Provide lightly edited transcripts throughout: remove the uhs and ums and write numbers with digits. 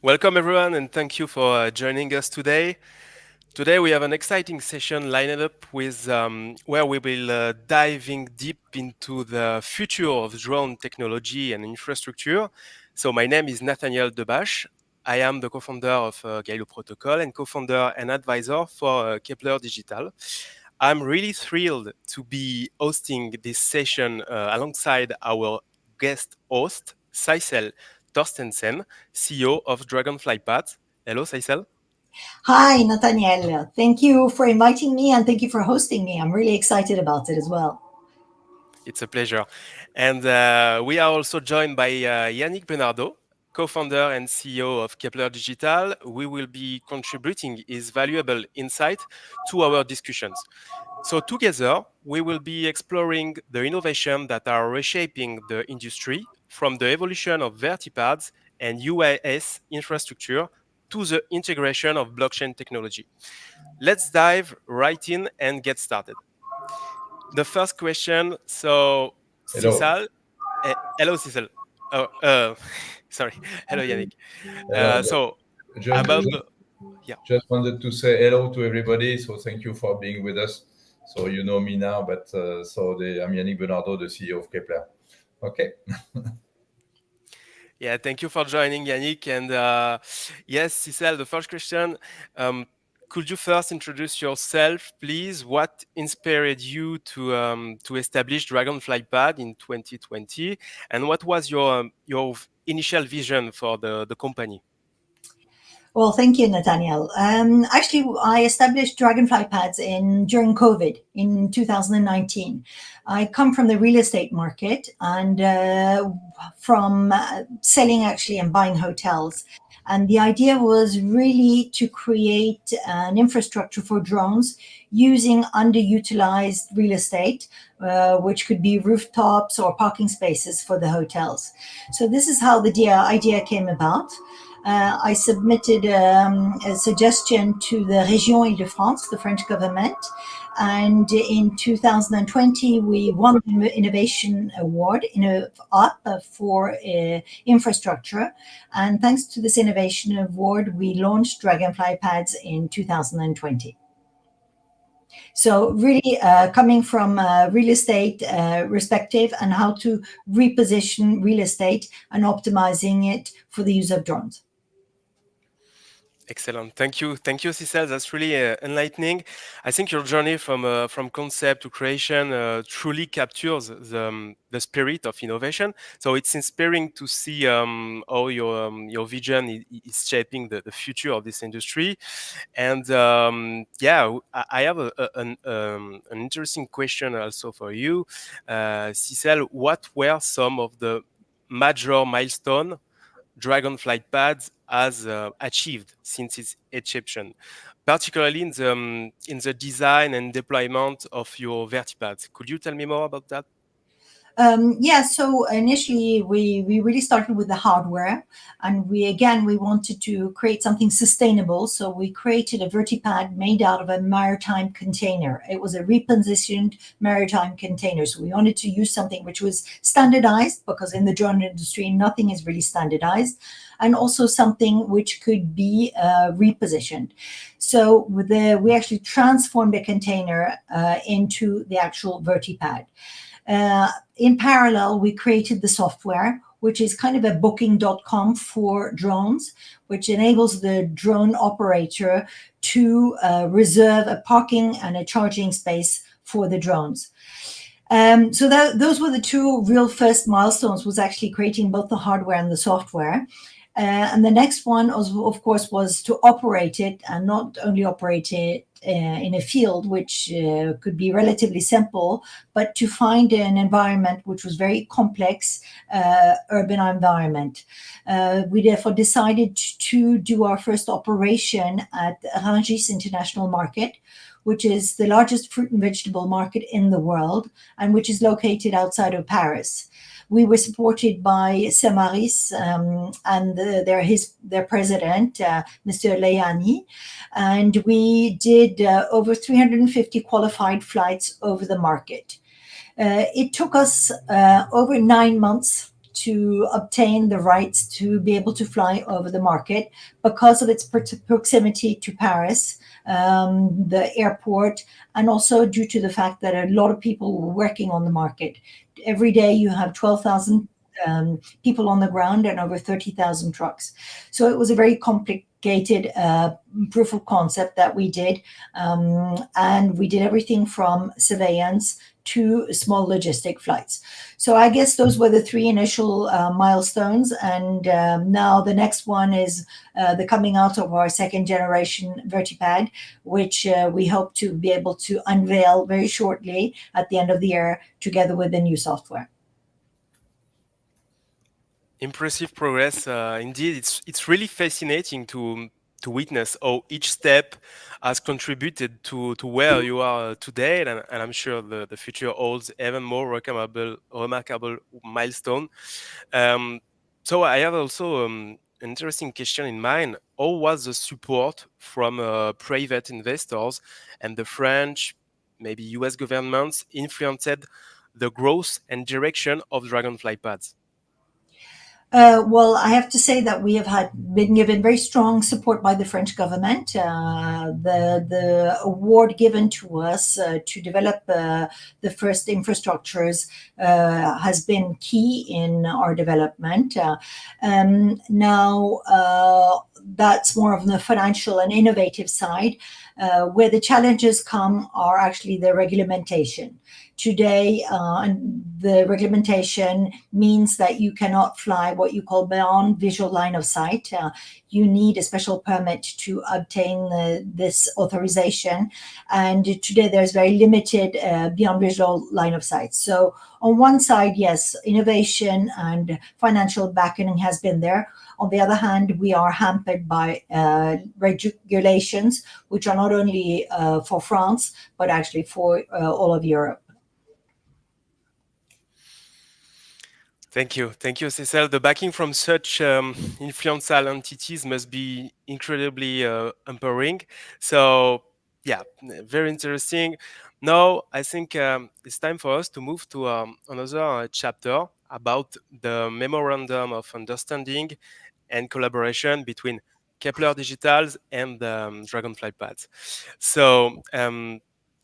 Welcome everyone and thank you for joining us today. Today we have an exciting session lined up with where we will diving deep into the future of drone technology and infrastructure. So my name is Nathaniel Debache. I am the co-founder of Galileo Protocol and co-founder and advisor for Kepler Digital. I'm really thrilled to be hosting this session alongside our guest host, Sissel Thorstensen, CEO of DragonFlyPads. Hello, Sissel. Hi, Nathaniel. Thank you for inviting me and thank you for hosting me. I'm really excited about it as well. It's a pleasure. And we are also joined by Yannick Benardo, co-founder and CEO of Kepler Digital. We will be contributing his valuable insight to our discussions. So together, we will be exploring the innovation that are reshaping the industry from the evolution of Vertipads and UAS infrastructure to the integration of blockchain technology. Let's dive right in and get started. The first question. So, Hello. Sissel, hello, Sissel. Oh, sorry. Hello, Yannick. Hello. So, Just, about just, the yeah, just wanted to say hello to everybody. So thank you for being with us. So you know me now, but I'm Yannick Bernardo, the CEO of Kepler. Okay. yeah. Thank you for joining, Yannick. And yes, Sissel. The first question. Um, could you first introduce yourself, please? What inspired you to establish Dragonflypad in 2020, and what was your initial vision for the company? Well, thank you, Nathaniel. Actually, I established DragonFlyPads during COVID in 2019. I come from the real estate market and from selling actually and buying hotels. And the idea was really to create an infrastructure for drones using underutilized real estate, which could be rooftops or parking spaces for the hotels. So this is how the idea came about. I submitted a suggestion to the Région Île-de-France, the French government, and in 2020 we won the Innovation Award for infrastructure. And thanks to this Innovation Award, we launched DragonFlyPads in 2020. So really coming from real estate perspective and how to reposition real estate and optimizing it for the use of drones. Excellent. Thank you, Sissel. That's really enlightening. I think your journey from concept to creation truly captures the spirit of innovation. So it's inspiring to see how your vision is shaping the future of this industry. And I have an interesting question also for you, Sissel. What were some of the major milestones DragonFlyPads has achieved since its inception, particularly in the design and deployment of your Vertipads? Could you tell me more about that? So initially we really started with the hardware, and we wanted to create something sustainable. So we created a Vertipad made out of a maritime container. It was a repositioned maritime container. So we wanted to use something which was standardized, because in the drone industry nothing is really standardized, and also something which could be repositioned. So we actually transformed the container into the actual Vertipad. In parallel, we created the software, which is kind of a booking.com for drones, which enables the drone operator to reserve a parking and a charging space for the drones. Those were the two real first milestones, was actually creating both the hardware and the software. And the next one, of course, was to operate it, and not only operate it in a field, which could be relatively simple, but to find an environment which was very complex, urban environment. We therefore decided to do our first operation at Rungis International Market, which is the largest fruit and vegetable market in the world, and which is located outside of Paris. We were supported by Samaris and their president, Mr. Leyani, and we did over 350 qualified flights over the market. It took us over 9 months to obtain the rights to be able to fly over the market because of its proximity to Paris, the airport, and also due to the fact that a lot of people were working on the market. Every day you have 12,000 people on the ground and over 30,000 trucks. So it was a very complicated proof of concept that we did. And we did everything from surveillance to small logistic flights. So I guess those were the three initial milestones. And now the next one is the coming out of our second generation Vertipad, which we hope to be able to unveil very shortly at the end of the year, together with the new software. Impressive progress, indeed. It's really fascinating to witness how each step has contributed to where you are today, and I'm sure the future holds even more remarkable milestone. So I have also an interesting question in mind. How was the support from private investors and the French, maybe US governments influenced the growth and direction of DragonFlyPads? Well, I have to say that we have been given very strong support by the French government. The award given to us to develop the first infrastructures has been key in our development. Now, that's more of the financial and innovative side. Where the challenges come are actually the regulation. Today, the regulation means that you cannot fly what you call beyond visual line of sight. You need a special permit to obtain this authorization. And today there's very limited beyond visual line of sight. So on one side, yes, innovation and financial backing has been there. On the other hand, we are hampered by regulations, which are not only for France, but actually for all of Europe. Thank you, Sissel. The backing from such influential entities must be incredibly empowering. So, yeah, very interesting. Now, I think it's time for us to move to another chapter about the Memorandum of Understanding and collaboration between Kepler Digitals and DragonFlyPads. So,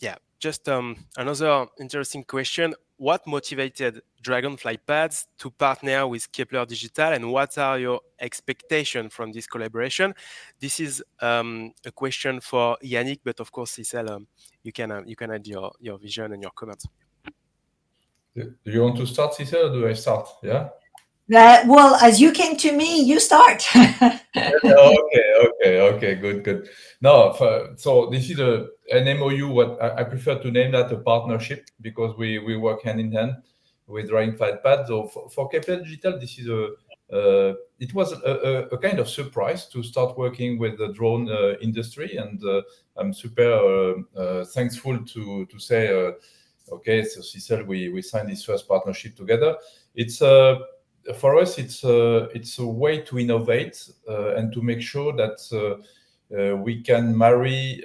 yeah, just another interesting question. What motivated DragonFlyPads to partner with Kepler Digital, and what are your expectations from this collaboration? This is a question for Yannick, but of course, Sissel, you can add your vision and your comments. Do you want to start, Sissel, or do I start? Yeah. Well, as you came to me, you start. Okay, good. No, so this is an MOU. What I prefer to name that a partnership, because we work hand in hand with DragonFlyPads. So for Kepler Digital, this is it was a kind of surprise to start working with the drone industry, and I'm super thankful to say, okay, so Sissel, we signed this first partnership together. It's for us, it's a way to innovate and to make sure that we can marry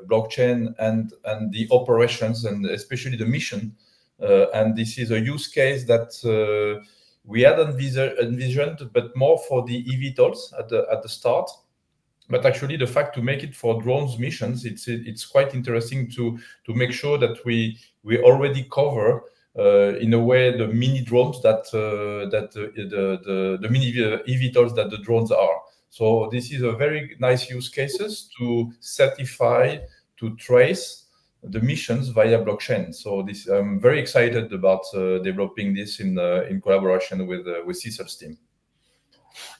blockchain and the operations, and especially the mission. And this is a use case that we hadn't envisioned, but more for the eVTOLs at the start. But actually, the fact to make it for drones missions, it's quite interesting to make sure that we already cover in a way the mini drones that the mini eVTOLs that the drones are. So this is a very nice use cases to certify, to trace the missions via blockchain. So this, I'm very excited about developing this in collaboration with Sissel's team.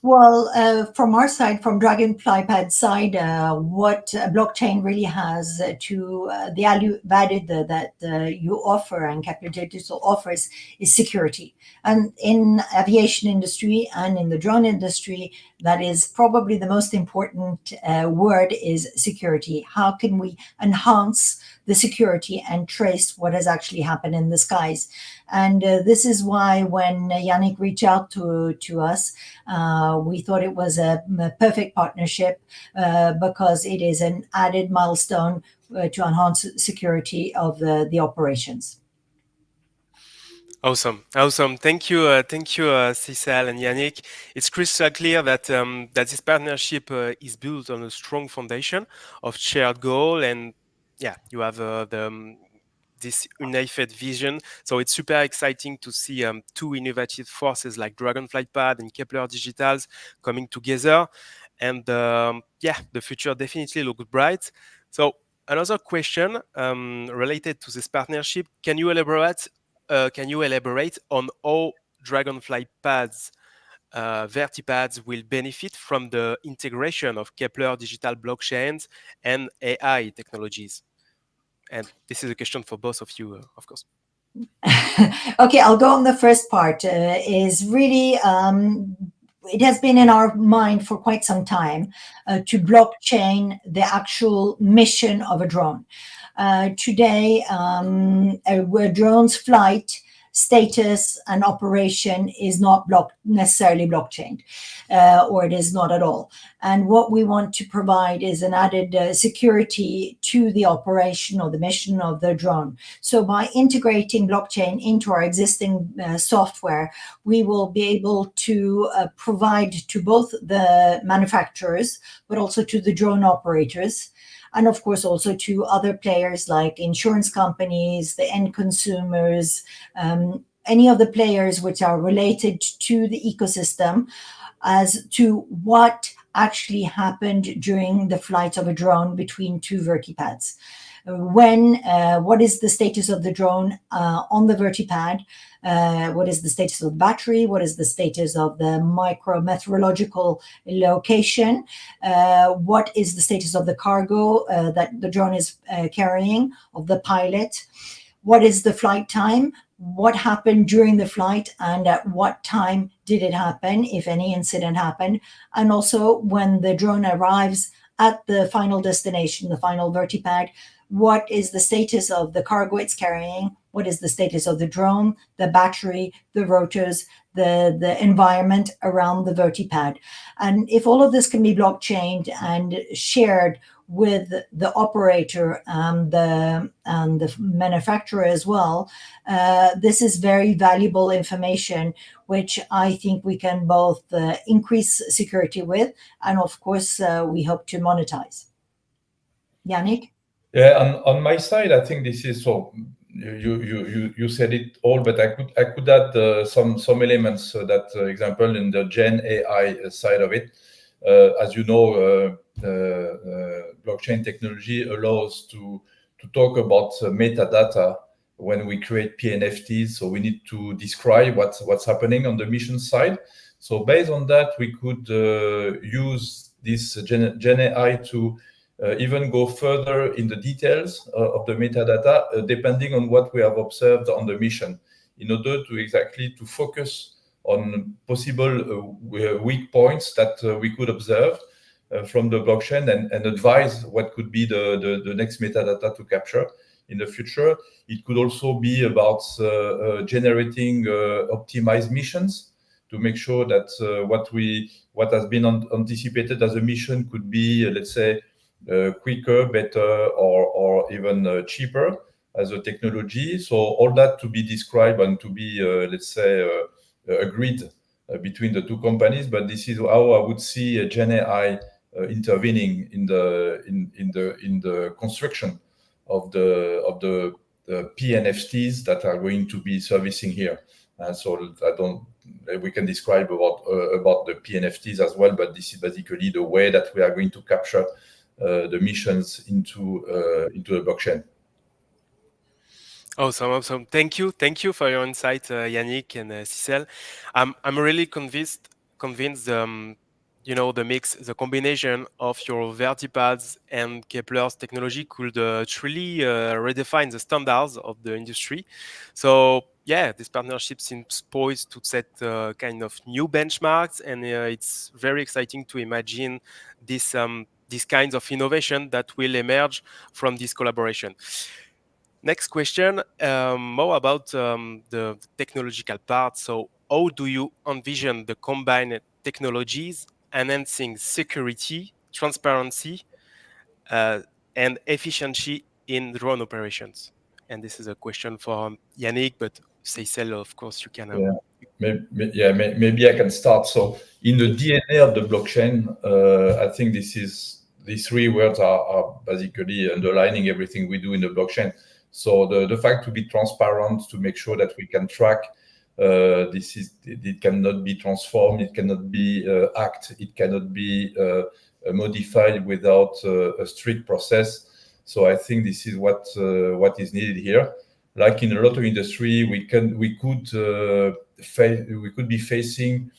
Well, from our side, from DragonFlyPad's side, what blockchain really has to the value that you offer and Kepler Digital offers is security. And in aviation industry and in the drone industry, that is probably the most important word is security. How can we enhance the security and trace what has actually happened in the skies? And this is why when Yannick reached out to us, we thought it was a perfect partnership because it is an added milestone to enhance security of the operations. Awesome, awesome. Thank you, Sissel and Yannick. It's crystal clear that that this partnership is built on a strong foundation of shared goal, and yeah, you have this unified vision. So it's super exciting to see two innovative forces like DragonFlyPad and Kepler Digitals coming together, and yeah, the future definitely looks bright. So another question related to this partnership: can you elaborate on how Dragonfly Pads, Vertipads will benefit from the integration of Kepler digital blockchains and AI technologies? And this is a question for both of you, of course. Okay, I'll go on the first part. Is really it has been in our mind for quite some time to blockchain the actual mission of a drone. Today, a drone's flight status and operation is not necessarily blockchained, or it is not at all. And what we want to provide is an added security to the operation or the mission of the drone. So by integrating blockchain into our existing software, we will be able to provide to both the manufacturers, but also to the drone operators, and of course also to other players like insurance companies, the end consumers, any of the players which are related to the ecosystem, as to what actually happened during the flight of a drone between two vertipads. What is the status of the drone on the vertipad? What is the status of the battery? What is the status of the micrometeorological location? What is the status of the cargo that the drone is carrying, of the pilot? What is the flight time? What happened during the flight, and at what time did it happen, if any incident happened? And also, when the drone arrives at the final destination, the final vertipad, what is the status of the cargo it's carrying? What is the status of the drone, the battery, the rotors, the environment around the vertipad? And if all of this can be blockchained and shared with the operator and the manufacturer as well, this is very valuable information, which I think we can both increase security with, and of course, we hope to monetize. Yannick? Yeah, on my side, I think this is so. You said it all, but I could add some elements. That example in the Gen AI side of it, as you know, blockchain technology allows to talk about metadata when we create PNFTs. So we need to describe what's happening on the mission side. So based on that, we could use this Gen AI to even go further in the details of the metadata, depending on what we have observed on the mission, in order to exactly to focus on possible weak points that we could observe from the blockchain, and advise what could be the next metadata to capture in the future. It could also be about generating optimized missions to make sure that what has been anticipated as a mission could be, let's say, quicker, better, or even cheaper as a technology. So all that to be described and to be, let's say, agreed between the two companies. But this is how I would see Gen AI intervening in the construction of the PNFTs that are going to be servicing here. So we can describe about the PNFTs as well, but this is basically the way that we are going to capture the missions into the blockchain. Awesome. Thank you for your insight, Yannick and Sissel. I'm really convinced. The mix, the combination of your Vertipads and Kepler's technology could truly redefine the standards of the industry. So yeah, this partnership seems poised to set kind of new benchmarks, and it's very exciting to imagine these kinds of innovation that will emerge from this collaboration. Next question, more about the technological part. So, how do you envision the combined technologies enhancing security, transparency, uh, and efficiency in drone operations? And this is a question for Yannick, but Sissel, of course, you can. Maybe I can start. So in the DNA of the blockchain, I think these three words are basically underlining everything we do in the blockchain. So the fact to be transparent, to make sure that we can track, it cannot be transformed, it cannot be hacked, it cannot be modified without a strict process. So I think this is what is needed here. Like in a lot of industry, we could be facing,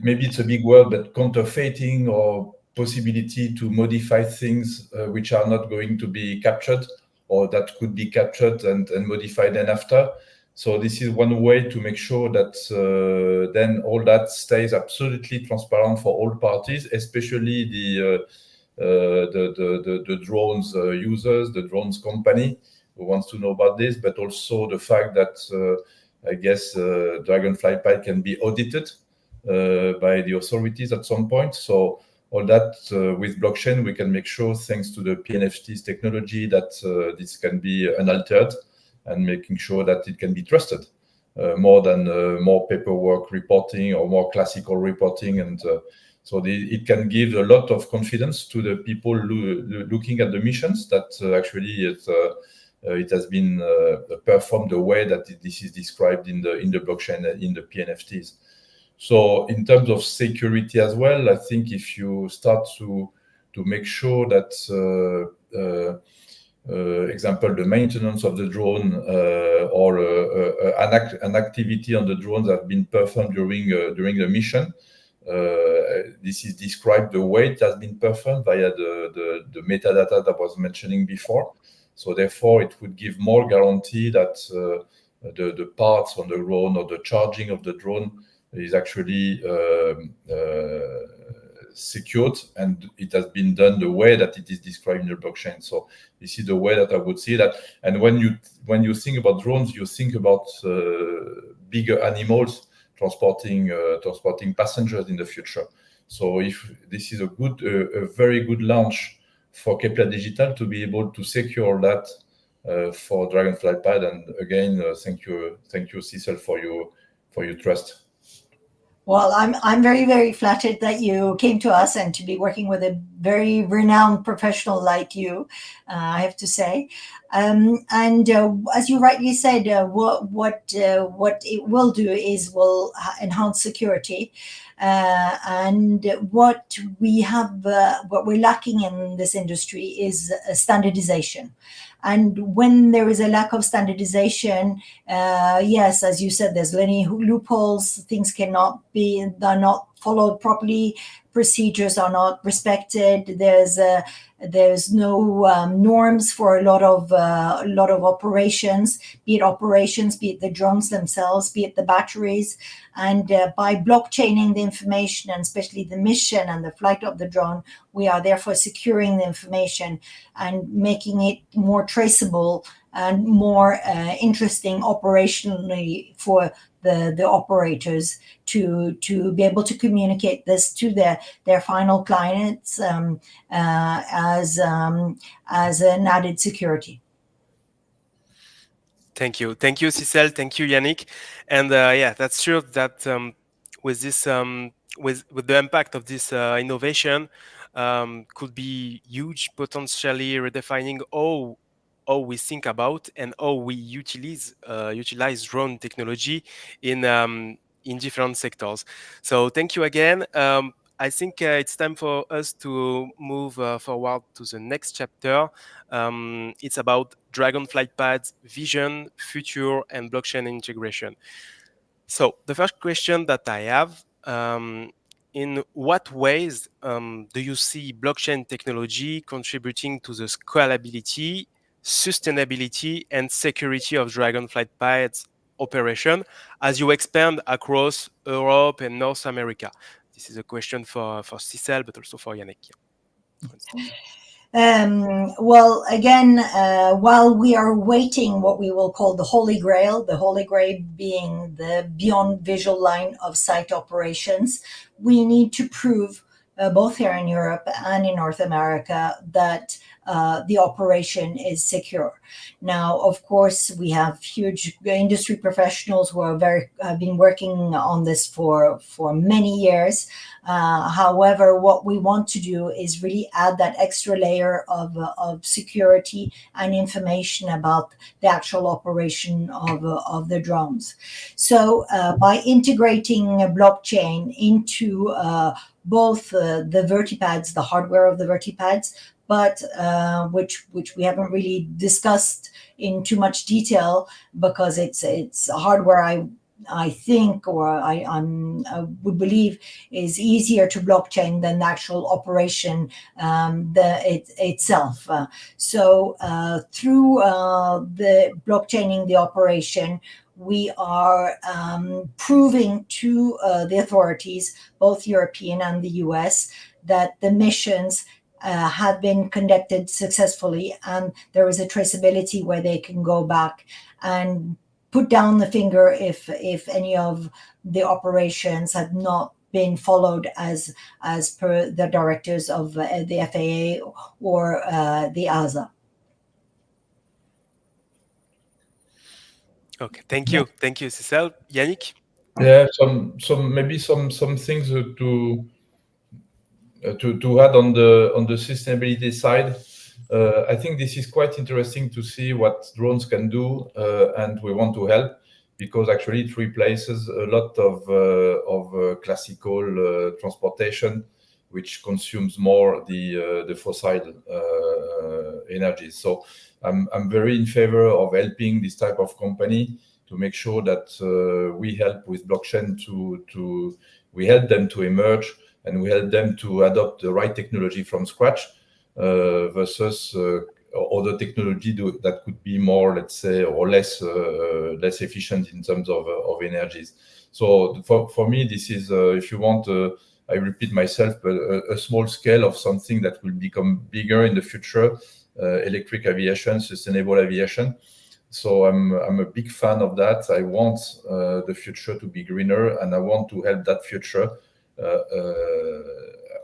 maybe it's a big word, but counterfeiting or possibility to modify things which are not going to be captured, or that could be captured and modified then after. So this is one way to make sure that then all that stays absolutely transparent for all parties, especially the drones users, the drones company who wants to know about this, but also the fact that I guess DragonFlyPad can be audited by the authorities at some point. So all that with blockchain, we can make sure, thanks to the PNFT's technology, that this can be unaltered, and making sure that it can be trusted more than more paperwork reporting or more classical reporting. And so it can give a lot of confidence to the people looking at the missions that actually it has been performed the way that this is described in the blockchain, in the PNFTs. So in terms of security as well, I think if you start to make sure that example, the maintenance of the drone or an activity on the drones have been performed during the mission. This is described the way it has been performed via the metadata that I was mentioning before. So therefore, it would give more guarantee that the parts on the drone or the charging of the drone is actually secured, and it has bin done the way that it is described in the blockchain. So this is the way that I would see that. And when you think about drones, you think about bigger animals transporting passengers in the future. So if this is a very good launch for Kepler Digital to be able to secure that for DragonFlyPad. And again, thank you, Sissel, for your trust. Well, I'm very, very flattered that you came to us and to be working with a very renowned professional like you, I have to say. And as you rightly said, what it will do is will enhance security. And what we're lacking in this industry is standardization. And when there is a lack of standardization, yes, as you said, there's many loopholes. Things they're not followed properly. Procedures are not respected. There's no norms for a lot of operations, be it the drones themselves, be it the batteries. And by blockchaining the information, and especially the mission and the flight of the drone, we are therefore securing the information and making it more traceable and more interesting operationally for the operators to be able to communicate this to their final clients as an added security. Thank you, Sissel. Thank you, Yannick. And yeah, that's true that with this with the impact of this innovation could be huge, potentially redefining how we think about and how we utilize drone technology in different sectors. So thank you again. I think it's time for us to move forward to the next chapter. It's about DragonFlyPad's vision, future, and blockchain integration. So the first question that I have, in what ways do you see blockchain technology contributing to the scalability, sustainability, and security of DragonFlyPad's operation as you expand across Europe and North America? This is a question for Sissel, but also for Yannick. Well, again, while we are waiting what we will call the Holy Grail being the beyond visual line of sight operations, we need to prove both here in Europe and in North America, that the operation is secure. Now, of course, we have huge industry professionals who have been working on this for many years. However, what we want to do is really add that extra layer of security and information about the actual operation of the drones. So by integrating blockchain into both the Vertipads, the hardware of the Vertipads, but which we haven't really discussed in too much detail because it's hardware I think, or I would believe, is easier to blockchain than the actual operation itself. So through the blockchaining the operation, we are proving to the authorities, both European and the US, that the missions have been conducted successfully, and there is a traceability where they can go back and put down the finger if any of the operations had not been followed as per the directives of the FAA or the ASA. Okay, thank you, Sissel. Yannick? Yeah, maybe some things to add on the sustainability side. I think this is quite interesting to see what drones can do, and we want to help because actually it replaces a lot of classical transportation, which consumes more the fossil energy. So I'm very in favor of helping this type of company to make sure that we help with blockchain we help them to emerge, and we help them to adopt the right technology from scratch versus other technology that could be more, let's say, or less efficient in terms of energies. So for me, this is, if you want, I repeat myself, but a small scale of something that will become bigger in the future, electric aviation, sustainable aviation. So I'm a big fan of that. I want the future to be greener, and I want to help that future.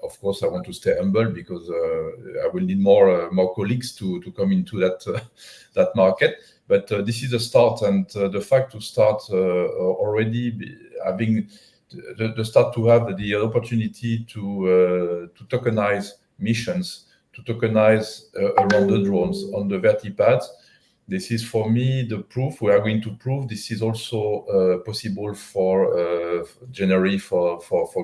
Of course, I want to stay humble because I will need more colleagues to come into that market. But this is a start, and the fact to start already having the start to have the opportunity to tokenize missions, to tokenize around the drones on the Vertipads. This is, for me, the proof. We are going to prove this is also possible for generally for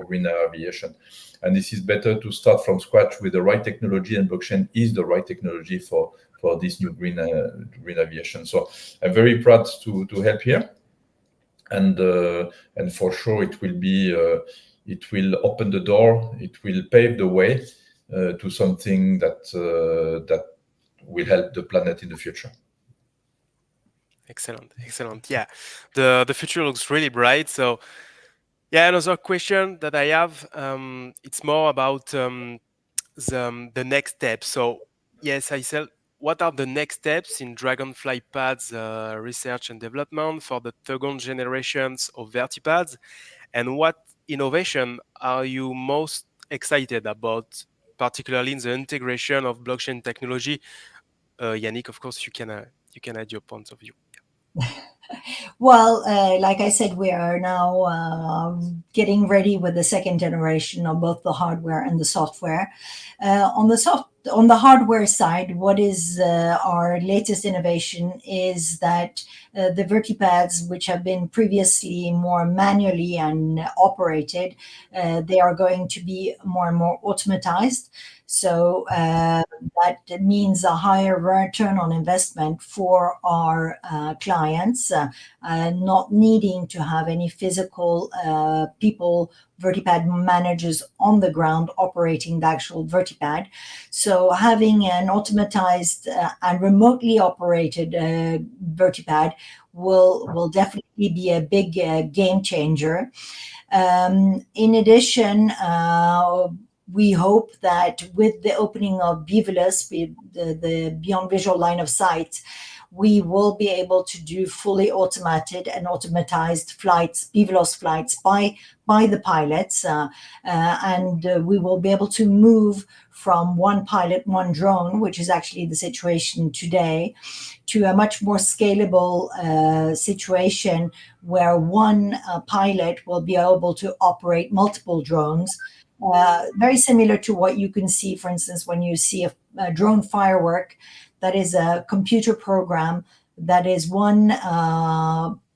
greener aviation. And this is better to start from scratch with the right technology, and blockchain is the right technology for this new green aviation. So I'm very proud to help here, and for sure it will open the door. It will pave the way to something that will help the planet in the future. Excellent. Yeah, the future looks really bright. So yeah, another question that I have, it's more about the next step. So yes, Sissel, what are the next steps in DragonFlyPads research and development for the second generations of Vertipads, and what innovation are you most excited about, particularly in the integration of blockchain technology? Yannick, of course, you can add your points of view. Well, like I said, we are now getting ready with the second generation of both the hardware and the software. On the hardware side, what is our latest innovation is that the Vertipads, which have been previously more manually and operated, they are going to be more and more automatized. So that means a higher return on investment for our clients, not needing to have any physical people, Vertipad managers on the ground operating the actual Vertipad. So having an automatized and remotely operated Vertipad will definitely be a big game changer. In addition, we hope that with the opening of BVLOS, the Beyond Visual Line of Sight, we will be able to do fully automated and automatized flights, BVLOS flights by the pilots, and we will be able to move from one pilot, one drone, which is actually the situation today, to a much more scalable situation where one pilot will be able to operate multiple drones. Very similar to what you can see, for instance, when you see a drone firework, that is a computer program, that is one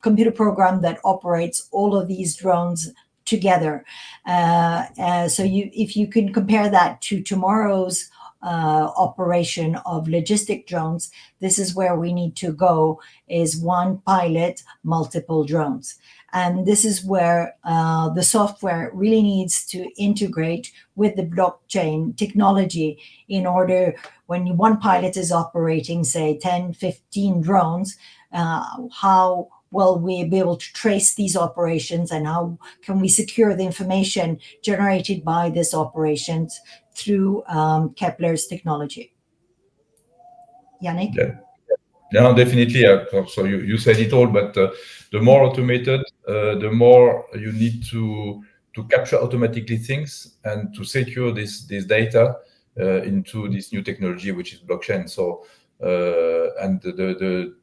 computer program that operates all of these drones together. So if you can compare that to tomorrow's operation of logistic drones, this is where we need to go, is one pilot, multiple drones. And this is where the software really needs to integrate with the blockchain technology in order, when one pilot is operating, say, 10, 15 drones, how will we be able to trace these operations, and how can we secure the information generated by these operations through Kepler's technology? Yannick? Yeah. No, definitely. So you said it all, but the more automated, the more you need to capture automatically things and to secure this data into this new technology, which is blockchain. So and the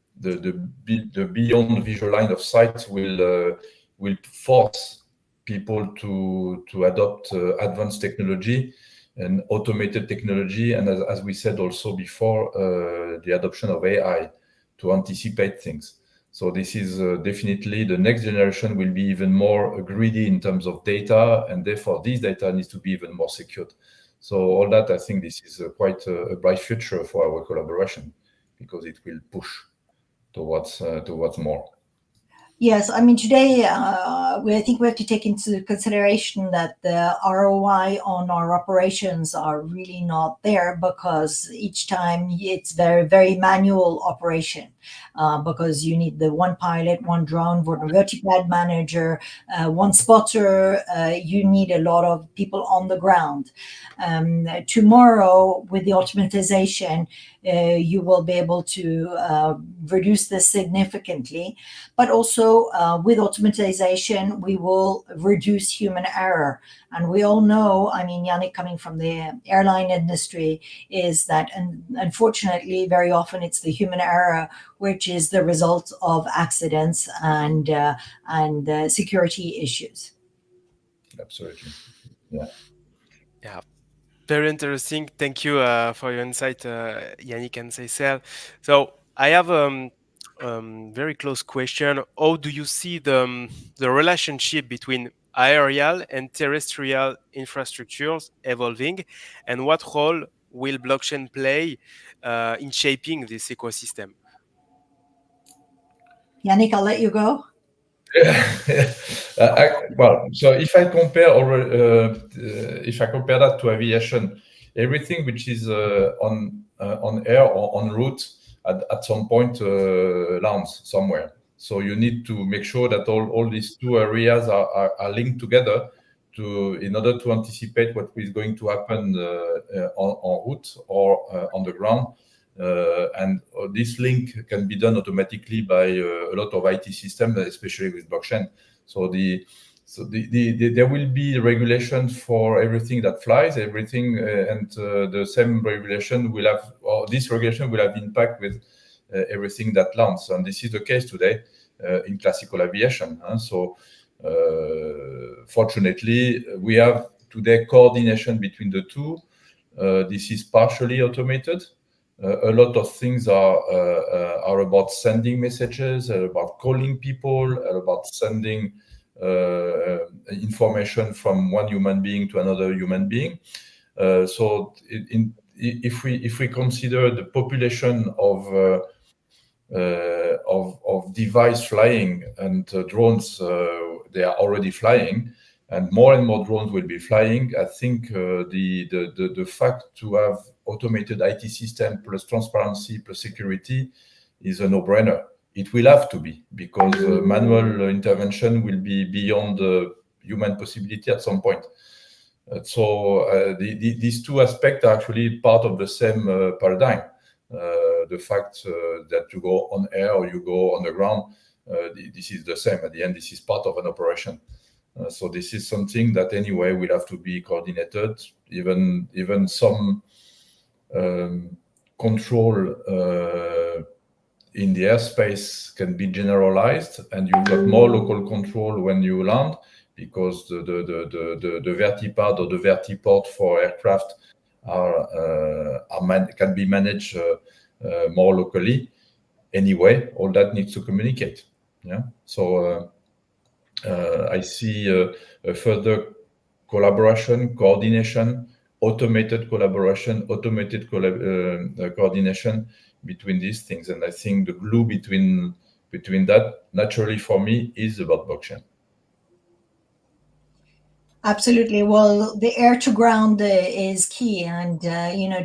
beyond visual line of sight will force people to adopt advanced technology and automated technology, and as we said also before, the adoption of AI to anticipate things. So this is definitely the next generation will be even more greedy in terms of data, and therefore this data needs to be even more secured. So all that, I think this is quite a bright future for our collaboration, because it will push towards more. Yes, I mean, today, I think we have to take into consideration that the ROI on our operations are really not there, because each time it's very, very manual operation, because you need the one pilot, one drone, one vertipad manager, one spotter. You need a lot of people on the ground. Tomorrow, with the automatization, you will be able to reduce this significantly, but also with automatization, we will reduce human error. And we all know, I mean, Yannick, coming from the airline industry, is that, and unfortunately, very often it's the human error which is the result of accidents and security issues. Absolutely. Yeah. Yeah. Very interesting. Thank you for your insight, Yannick and Sissel. So I have very close question. How do you see the relationship between aerial and terrestrial infrastructures evolving, and what role will blockchain play in shaping this ecosystem? Yannick, I'll let you go. Well, so if I compare that to aviation, everything which is on air or en route at some point lands somewhere. So you need to make sure that all these two areas are linked together in order to anticipate what is going to happen en route or on the ground. And this link can be done automatically by a lot of IT systems, especially with blockchain. So there will be regulations for everything that flies, everything, and the same regulation will have, or this regulation will have impact with everything that lands. And this is the case today in classical aviation. So fortunately, we have today coordination between the two. This is partially automated. A lot of things are about sending messages, about calling people, about sending information from one human being to another human being. So if we consider the population of device flying and drones, they are already flying, and more drones will be flying. I think the fact to have automated IT system plus transparency plus security is a no-brainer. It will have to be, because manual intervention will be beyond human possibility at some point. So these two aspects are actually part of the same paradigm. the fact that you go on air or you go on the ground, this is the same. At the end, this is part of an operation. So this is something that anyway will have to be coordinated. Even some control in the airspace can be generalized, and you've got more local control when you land, because the vertipad or the vertiport for aircraft can be managed more locally. Anyway, all that needs to communicate. Yeah. So I see a further collaboration, coordination, automated collaboration, automated coordination between these things. And I think the glue between that, naturally for me, is about blockchain. Absolutely. Well, the air to ground is key. And,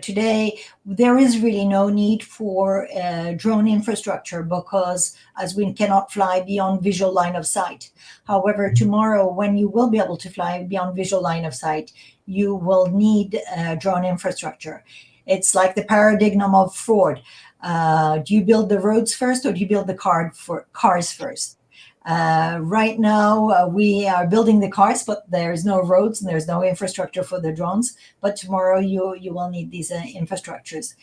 today there is really no need for drone infrastructure, because as we cannot fly beyond visual line of sight. However, tomorrow, when you will be able to fly beyond visual line of sight, you will need drone infrastructure. It's like the paradigm of fraud. Do you build the roads first, or do you build the cars first? Right now, we are building the cars, but there's no roads and there's no infrastructure for the drones. But tomorrow, you will need these infrastructures.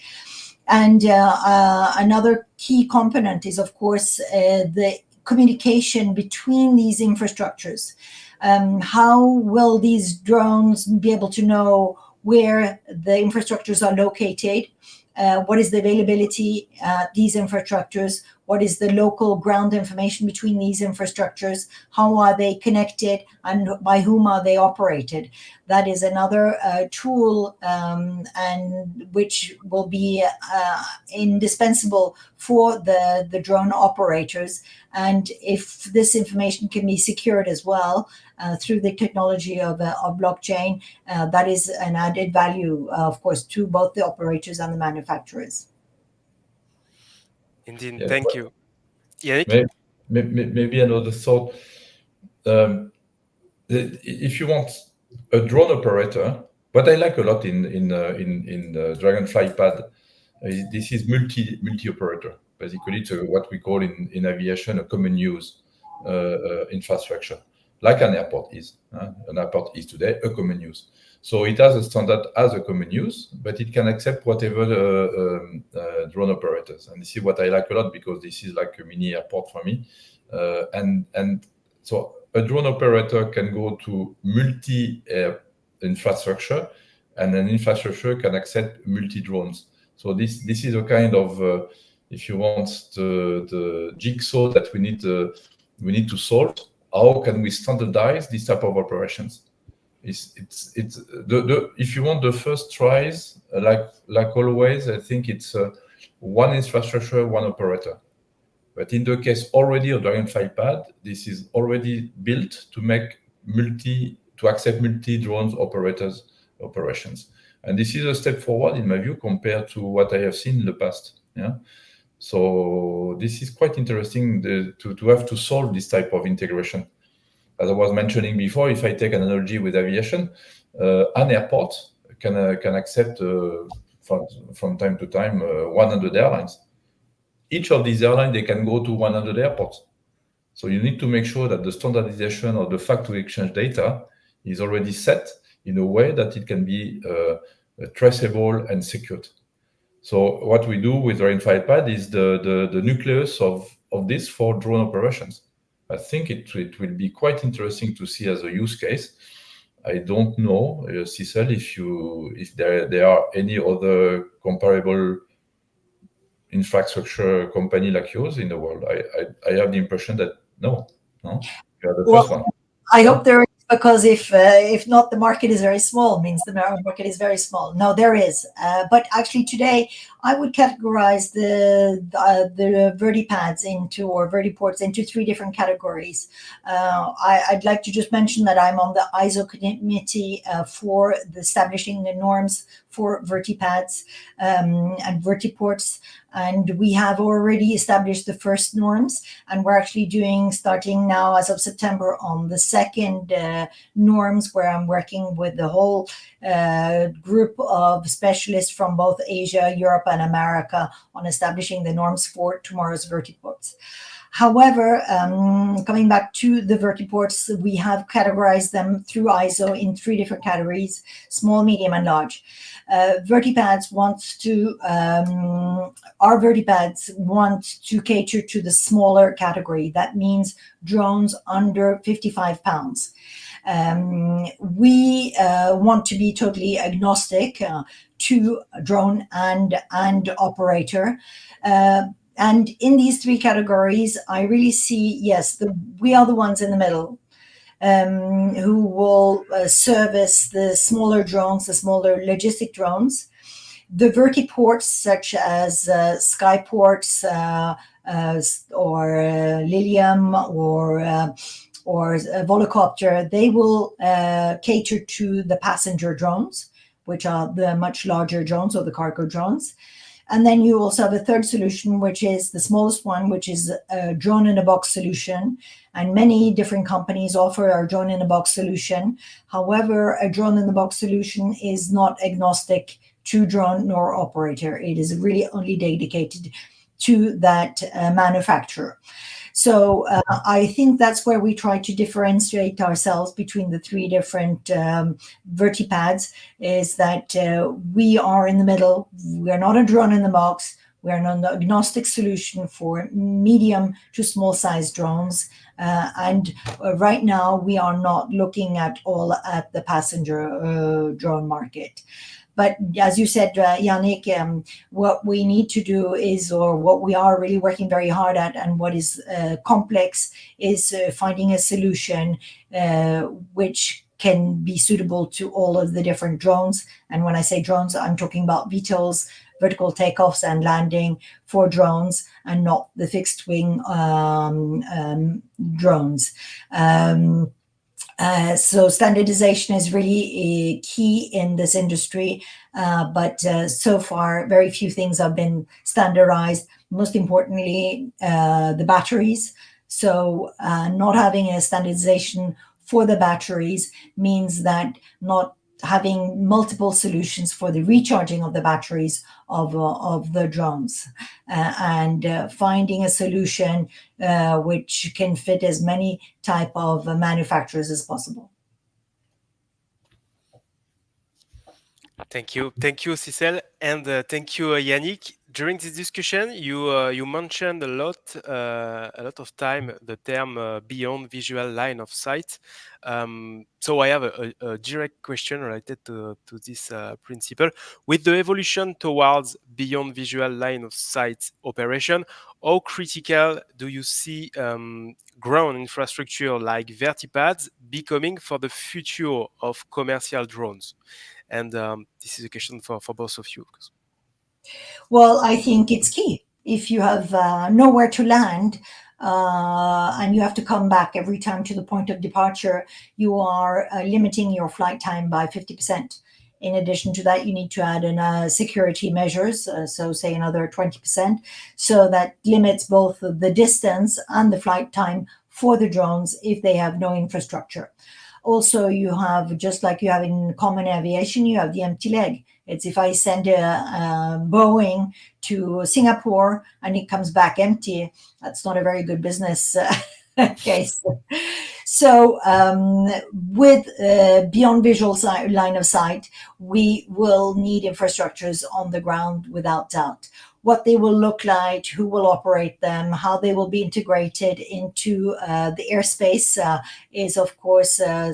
And another key component is, of course, the communication between these infrastructures. How will these drones be able to know where the infrastructures are located? What is the availability at these infrastructures? What is the local ground information between these infrastructures? How are they connected, and by whom are they operated? That is another tool, and which will be indispensable for the drone operators. And if this information can be secured as well through the technology of blockchain, that is an added value, of course, to both the operators and the manufacturers. Indeed. Yeah. Thank you. Yannick? Maybe another thought. If you want a drone operator, what I like a lot in DragonFlyPad, this is multi-operator. Basically, it's what we call in aviation a common use infrastructure, like an airport is. An airport is today a common use. So it has a standard as a common use, but it can accept whatever drone operators. And this is what I like a lot, because this is like a mini airport for me. And so a drone operator can go to infrastructure, and an infrastructure can accept multi-drones. So this is a kind of, if you want, the jigsaw that we need to solve. How can we standardize this type of operations? If you want the first tries, like always, I think it's one infrastructure, one operator. But in the case already of DragonFlyPad, this is already built to accept multi-drones operations. And this is a step forward, in my view, compared to what I have seen in the past. Yeah. So this is quite interesting to have to solve this type of integration. As I was mentioning before, if I take an analogy with aviation, an airport can accept from time to time 100 airlines. Each of these airlines, they can go to 100 airports. So you need to make sure that the standardization of the factory exchange data is already set in a way that it can be traceable and secured. So what we do with DragonFlyPad is the nucleus of this for drone operations. I think it will be quite interesting to see as a use case. I don't know, Sissel, if there are any other comparable infrastructure company like yours in the world. I have the impression that no, you are the first one. I hope there is, because if not, the market is very small. Means the market is very small. No, there is, but actually today I would categorize the Vertipads or Vertiports into 3 different categories. I'd like to just mention that I'm on the ISO committee for establishing the norms for Vertipads and Vertiports. And we have already established the first norms, and we're actually starting now as of September on the second norms, where I'm working with the whole group of specialists from both Asia, Europe, and America on establishing the norms for tomorrow's vertiports. However, coming back to the vertiports, we have categorized them through ISO in 3 different categories: small, medium, and large. Vertipads our Vertipads want to cater to the smaller category. That means drones under 55 pounds. We want to be totally agnostic to drone and operator. And in these 3 categories, I really see, yes, we are the ones in the middle who will service the smaller drones, the smaller logistic drones. The vertiports, such as Skyports or Lilium or Volocopter, they will cater to the passenger drones, which are the much larger drones or the cargo drones. And then you also have a third solution, which is the smallest one, which is a drone-in-a-box solution. And many different companies offer a drone-in-a-box solution. However, a drone-in-a-box solution is not agnostic to drone nor operator. It is really only dedicated to that manufacturer. So I think that's where we try to differentiate ourselves between the 3 different Vertipads, is that we are in the middle. We're not a drone in the box. We're an agnostic solution for medium to small size drones. And right now we are not looking at all at the passenger drone market. But as you said, Yannick, what we need to do is, or what we are really working very hard at, and what is complex, is finding a solution which can be suitable to all of the different drones. And when I say drones, I'm talking about VTOLs, vertical takeoffs and landing for drones, and not the fixed wing drones. So standardization is really key in this industry, but so far very few things have been standardized. Most importantly, the batteries. So not having a standardization for the batteries means that not having multiple solutions for the recharging of the batteries of the drones, and finding a solution which can fit as many type of manufacturers as possible. Thank you, Sissel, and thank you, Yannick. During this discussion, you mentioned a lot of time the term beyond visual line of sight. So I have a direct question related to this principle. With the evolution towards beyond visual line of sight operation, how critical do you see ground infrastructure like Vertipads becoming for the future of commercial drones? And this is a question for both of you. Well, I think it's key. If you have nowhere to land and you have to come back every time to the point of departure, you are limiting your flight time by 50%. In addition to that, you need to add in security measures, so say another 20%. So that limits both the distance and the flight time for the drones if they have no infrastructure. Also, you have, just like you have in common aviation, you have the empty leg. It's if I send a Boeing to Singapore and it comes back empty, that's not a very good business case. So with beyond visual line of sight, we will need infrastructures on the ground without doubt. What they will look like, who will operate them, how they will be integrated into the airspace is, of course, a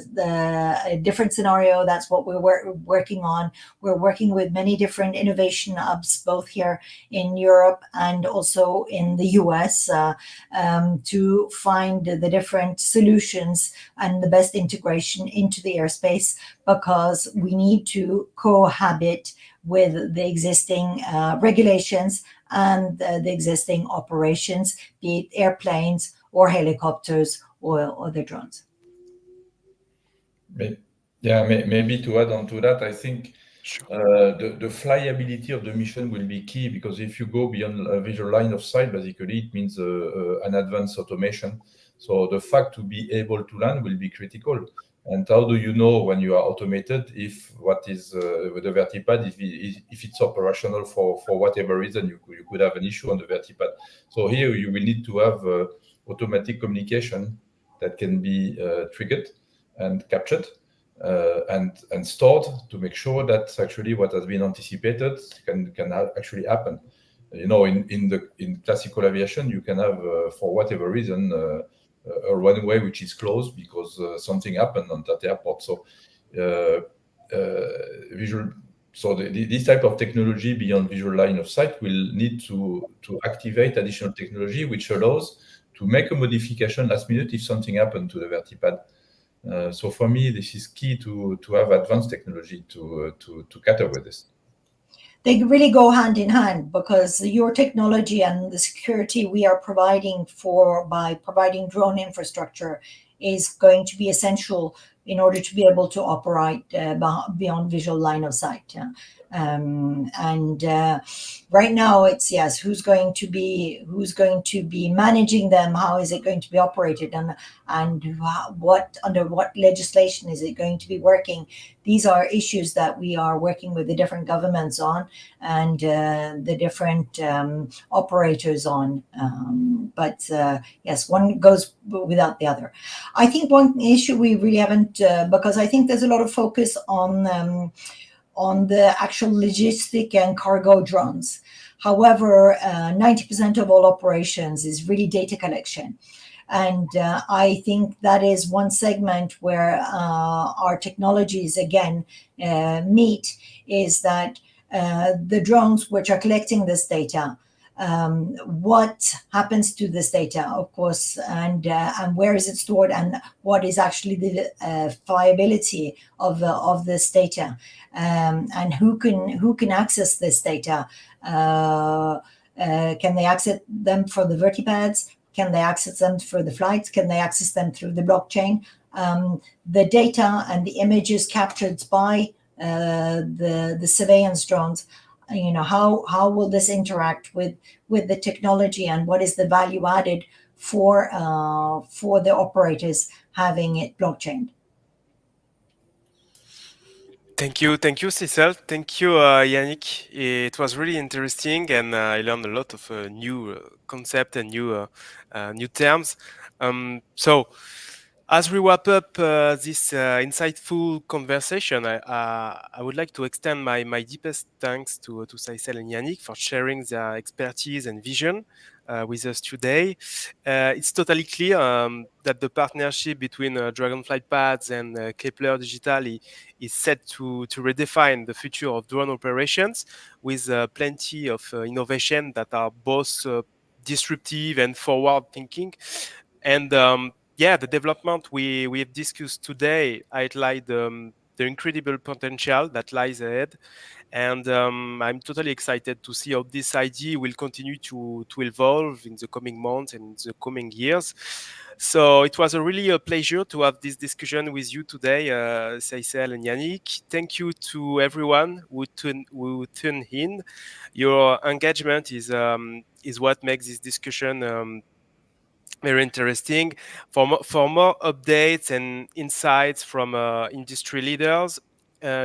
different scenario. That's what we're working on. We're working with many different innovation hubs, both here in Europe and also in the US, to find the different solutions and the best integration into the airspace, because we need to cohabit with the existing regulations and the existing operations, be it airplanes or helicopters or other drones. Maybe to add on to that, I think Sure. the flyability of the mission will be key, because if you go beyond a visual line of sight, basically it means an advanced automation. So the fact to be able to land will be critical. And how do you know when you are automated if what is with the Vertipad, if it's operational for whatever reason, you could have an issue on the Vertipad. So here you will need to have automatic communication that can be triggered and captured and stored to make sure that actually what has been anticipated can actually happen. You know, in classical aviation, you can have for whatever reason a runway which is closed because something happened on that airport. So this type of technology beyond visual line of sight will need to activate additional technology which allows to make a modification last minute if something happened to the Vertipad. So for me, this is key to have advanced technology to cater with this. They really go hand in hand, because your technology and the security we are providing by providing drone infrastructure is going to be essential in order to be able to operate beyond visual line of sight. Right now it's, yes, who's going to be managing them, how is it going to be operated, and under what legislation is it going to be working. These are issues that we are working with the different governments on, and the different operators on. But yes, one goes without the other. I think one issue we really haven't, because I think there's a lot of focus on the actual logistic and cargo drones. However, 90% of all operations is really data collection. And I think that is one segment where our technologies, again, meet, is that the drones which are collecting this data, what happens to this data, of course, and where is it stored, and what is actually the viability of this data, and who can access this data? Can they access them for the Vertipads? Can they access them for the flights? Can they access them through the blockchain? The data and the images captured by the surveillance drones, you know, how will this interact with the technology, and what is the value added for the operators having it blockchained? Thank you, Sissel. Thank you, Yannick. It was really interesting, and I learned a lot of new concepts and new terms. So, as we wrap up this insightful conversation, I would like to extend my deepest thanks to Sissel and Yannick for sharing their expertise and vision with us today. It's totally clear that the partnership between DragonFlyPads and Kepler Digital is set to redefine the future of drone operations, with plenty of innovation that are both disruptive and forward-thinking. And the development we have discussed today highlight the incredible potential that lies ahead. And I'm totally excited to see how this idea will continue to evolve in the coming months and the coming years. So it was really a pleasure to have this discussion with you today, Sissel and Yannick. Thank you to everyone who tuned in. Your engagement is what makes this discussion very interesting. For more updates and insights from industry leaders,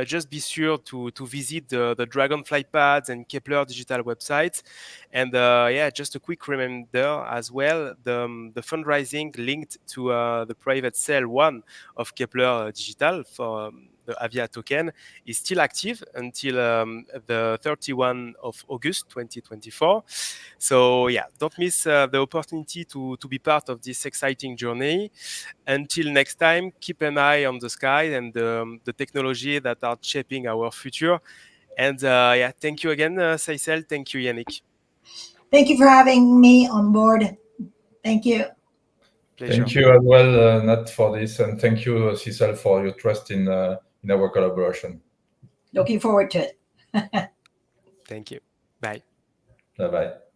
just be sure to visit the DragonFlyPads and Kepler Digital websites. And just a quick reminder as well, the fundraising linked to the private sale 1 of Kepler Digital for the Avia token is still active until the 31 of August 2024. So don't miss the opportunity to be part of this exciting journey. Until next time, keep an eye on the sky and the technology that are shaping our future. And thank you again, Sissel. Thank you, Yannick. Thank you for having me on board. Thank you. Pleasure. Thank you as well, Nat, for this, and thank you, Sissel, for your trust in our collaboration. Looking forward to it. Thank you. Bye. Bye-bye.